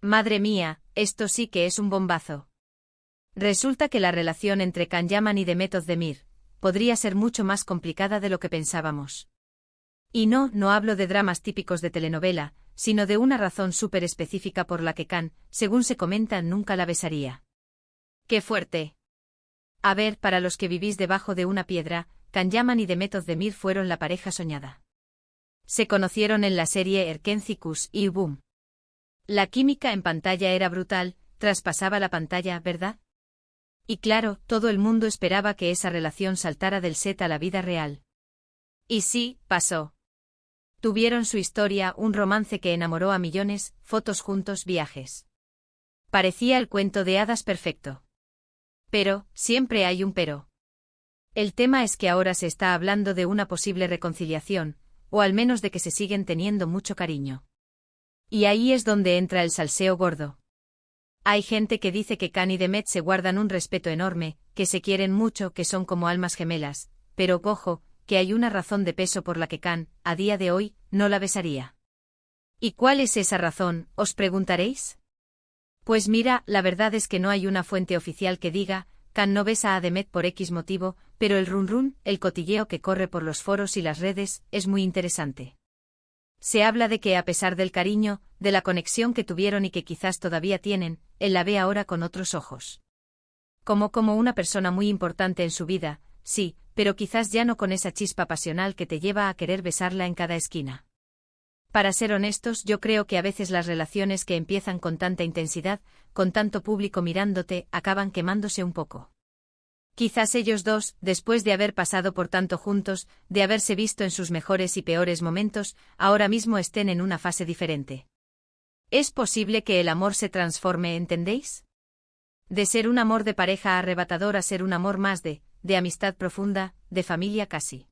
Madre mía, esto sí que es un bombazo. Resulta que la relación entre Can Yaman y Demet Özdemir podría ser mucho más complicada de lo que pensábamos. Y no hablo de dramas típicos de telenovela, sino de una razón súper específica por la que Can, según se comenta, nunca la besaría. ¡Qué fuerte! A ver, para los que vivís debajo de una piedra, Can Yaman y Demet Özdemir fueron la pareja soñada. Se conocieron en la serie Erkenci y boom. La química en pantalla era brutal, traspasaba la pantalla, ¿verdad? Y claro, todo el mundo esperaba que esa relación saltara del set a la vida real. Y sí, pasó. Tuvieron su historia, un romance que enamoró a millones, fotos juntos, viajes. Parecía el cuento de hadas perfecto. Pero, siempre hay un pero. El tema es que ahora se está hablando de una posible reconciliación, o al menos de que se siguen teniendo mucho cariño. Y ahí es donde entra el salseo gordo. Hay gente que dice que Can y Demet se guardan un respeto enorme, que se quieren mucho, que son como almas gemelas, pero ojo, que hay una razón de peso por la que Can, a día de hoy, no la besaría. ¿Y cuál es esa razón, os preguntaréis? Pues mira, la verdad es que no hay una fuente oficial que diga, Can no besa a Demet por X motivo, pero el run, el cotilleo que corre por los foros y las redes, es muy interesante. Se habla de que a pesar del cariño, de la conexión que tuvieron y que quizás todavía tienen, él la ve ahora con otros ojos. Como una persona muy importante en su vida, sí, pero quizás ya no con esa chispa pasional que te lleva a querer besarla en cada esquina. Para ser honestos, yo creo que a veces las relaciones que empiezan con tanta intensidad, con tanto público mirándote, acaban quemándose un poco. Quizás ellos dos, después de haber pasado por tanto juntos, de haberse visto en sus mejores y peores momentos, ahora mismo estén en una fase diferente. Es posible que el amor se transforme, ¿entendéis? De ser un amor de pareja arrebatador a ser un amor más de amistad profunda, de familia casi.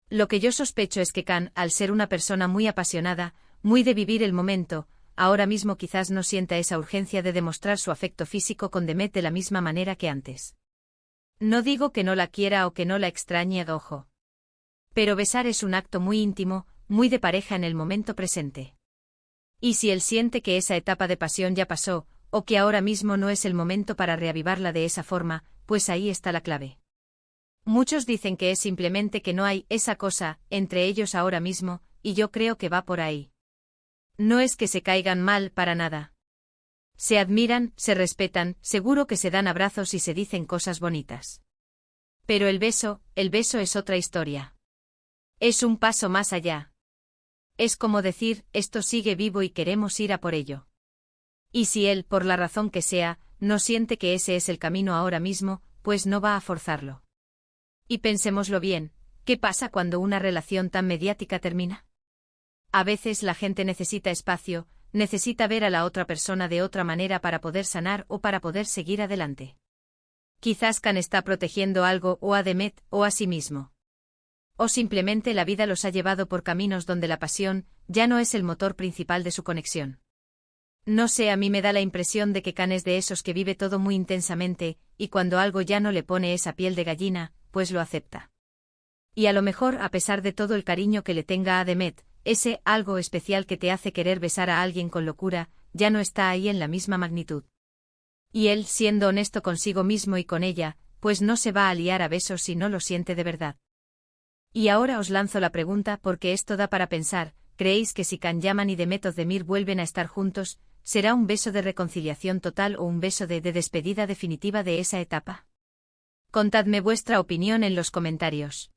Lo que yo sospecho es que Can, al ser una persona muy apasionada, muy de vivir el momento, ahora mismo quizás no sienta esa urgencia de demostrar su afecto físico con Demet de la misma manera que antes. No digo que no la quiera o que no la extrañe, ojo. Pero besar es un acto muy íntimo, muy de pareja en el momento presente. Y si él siente que esa etapa de pasión ya pasó, o que ahora mismo no es el momento para reavivarla de esa forma, pues ahí está la clave. Muchos dicen que es simplemente que no hay esa cosa entre ellos ahora mismo, y yo creo que va por ahí. No es que se caigan mal para nada. Se admiran, se respetan, seguro que se dan abrazos y se dicen cosas bonitas. Pero el beso es otra historia. Es un paso más allá. Es como decir, esto sigue vivo y queremos ir a por ello. Y si él, por la razón que sea, no siente que ese es el camino ahora mismo, pues no va a forzarlo. Y pensémoslo bien, ¿qué pasa cuando una relación tan mediática termina? A veces la gente necesita espacio, necesita ver a la otra persona de otra manera para poder sanar o para poder seguir adelante. Quizás Can está protegiendo algo o a Demet o a sí mismo. O simplemente la vida los ha llevado por caminos donde la pasión ya no es el motor principal de su conexión. No sé, a mí me da la impresión de que Can es de esos que vive todo muy intensamente, y cuando algo ya no le pone esa piel de gallina, pues lo acepta. Y a lo mejor, a pesar de todo el cariño que le tenga a Demet, ese algo especial que te hace querer besar a alguien con locura, ya no está ahí en la misma magnitud. Y él, siendo honesto consigo mismo y con ella, pues no se va a liar a besos si no lo siente de verdad. Y ahora os lanzo la pregunta porque esto da para pensar, ¿creéis que si Can Yaman y Demet Özdemir vuelven a estar juntos, será un beso de reconciliación total o un beso de despedida definitiva de esa etapa? Contadme vuestra opinión en los comentarios.